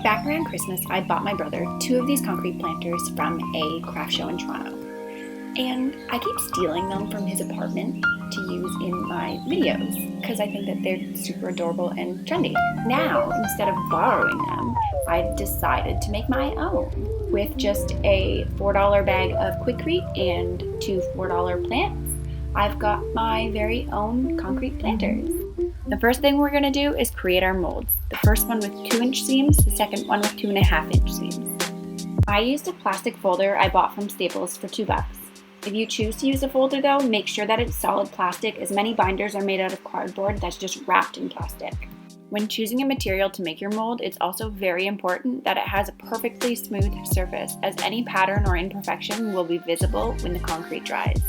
Back around Christmas, I bought my brother 2 of these concrete planters from a craft show in Toronto. And I keep stealing them from his apartment to use in my videos because I think that they're super adorable and trendy. Now, instead of borrowing them, I've decided to make my own with just a $4 bag of Quikrete and 2 $4 plants. I've got my very own concrete planters. The first thing we're going to do is create our molds. The first one with 2-inch seams, the second one with 2.5-inch seams. I used a plastic folder I bought from Staples for $2. If you choose to use a folder though, make sure that it's solid plastic, as many binders are made out of cardboard that's just wrapped in plastic. When choosing a material to make your mold, it's also very important that it has a perfectly smooth surface, as any pattern or imperfection will be visible when the concrete dries.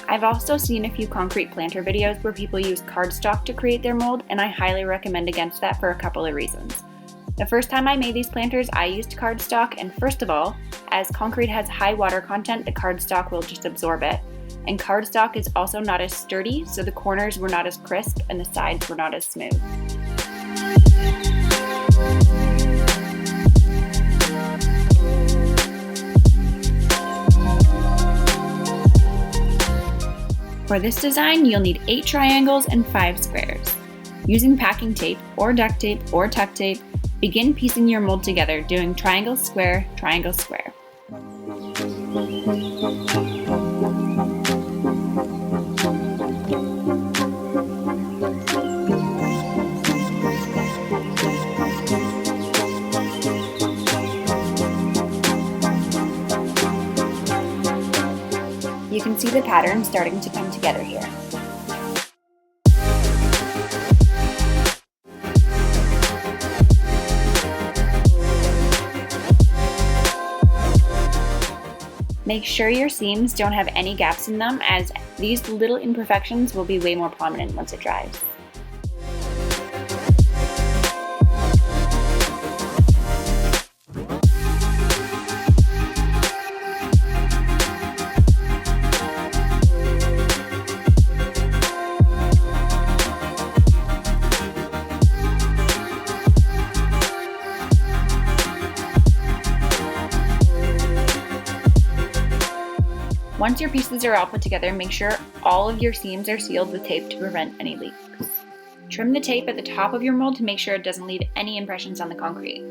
I've also seen a few concrete planter videos where people use cardstock to create their mold, and I highly recommend against that for a couple of reasons. The first time I made these planters, I used cardstock, and first of all, as concrete has high water content, the cardstock will just absorb it. And cardstock is also not as sturdy, so the corners were not as crisp and the sides were not as smooth. For this design, you'll need 8 triangles and 5 squares. Using packing tape or duct tape or tuck tape, begin piecing your mold together, doing triangle, square, triangle, square. You can see the pattern starting to come together here. Make sure your seams don't have any gaps in them, as these little imperfections will be way more prominent once it dries. Once your pieces are all put together, make sure all of your seams are sealed with tape to prevent any leaks. Trim the tape at the top of your mold to make sure it doesn't leave any impressions on the concrete.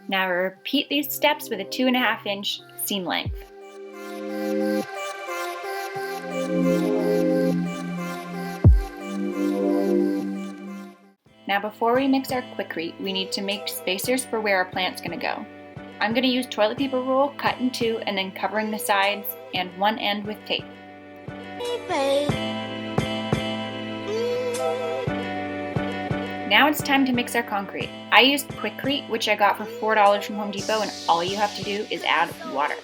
Now repeat these steps with a 2.5-inch seam length. Now before we mix our Quikrete, we need to make spacers for where our plant's going to go. I'm going to use toilet paper roll cut in 2 and then covering the sides and one end with tape. Now it's time to mix our concrete. I used Quikrete, which I got for $4 from Home Depot, and all you have to do is add water.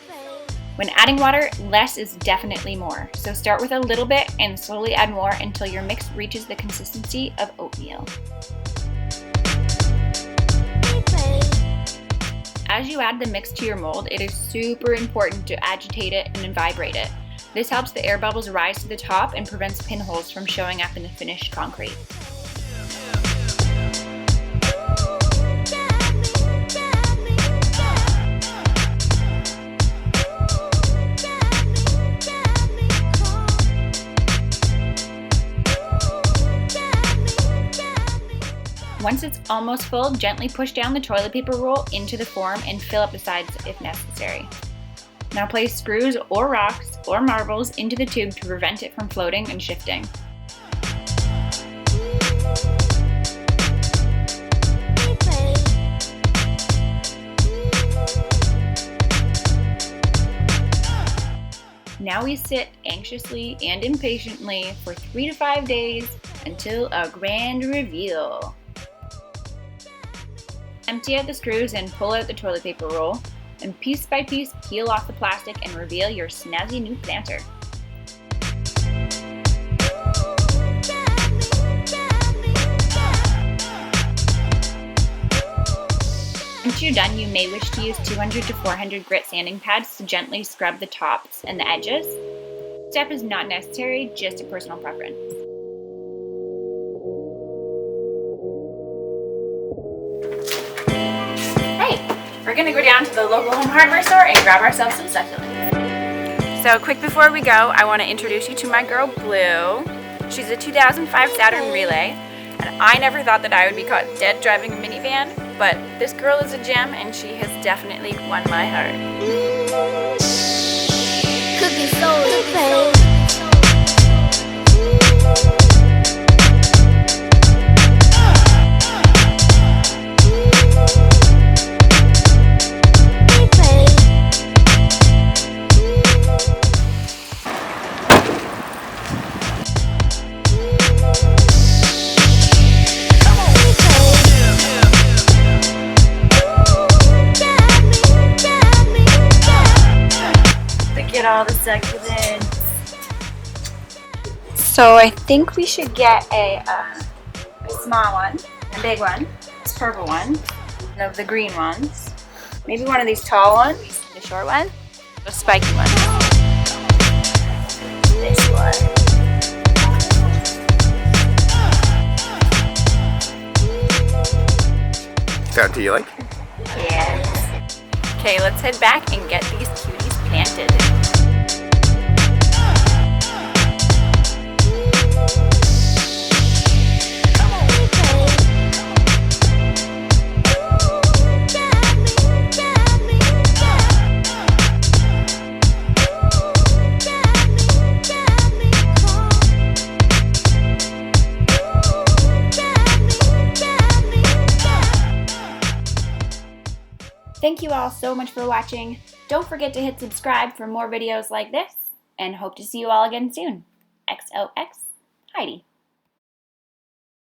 When adding water, less is definitely more. So start with a little bit and slowly add more until your mix reaches the consistency of oatmeal. As you add the mix to your mold, it is super important to agitate it and then vibrate it. This helps the air bubbles rise to the top and prevents pinholes from showing up in the finished concrete. Once it's almost full, gently push down the toilet paper roll into the form and fill up the sides if necessary. Now place screws or rocks or marbles into the tube to prevent it from floating and shifting. Now we sit anxiously and impatiently for 3 to 5 days until a grand reveal. Empty out the screws and pull out the toilet paper roll, and piece by piece peel off the plastic and reveal your snazzy new planter. Once you're done, you may wish to use 200 to 400 grit sanding pads to gently scrub the tops and the edges. This step is not necessary, just a personal preference. Hey, we're gonna go down to the local home hardware store and grab ourselves some succulents. So quick before we go, I want to introduce you to my girl Blue. She's a 2005 Saturn Relay, and I never thought that I would be caught dead driving a minivan, but this girl is a gem and she has definitely won my heart. Cooking soul. Get all the succulents. So I think we should get a small one, a big one, this purple one, one of the green ones, maybe one of these tall ones, the short one, the spiky one, this one. That do you like? Yes. Okay, let's head back and get these cuties planted. Thank you all so much for watching. Don't forget to hit subscribe for more videos like this, and hope to see you all again soon. XOX Heidi.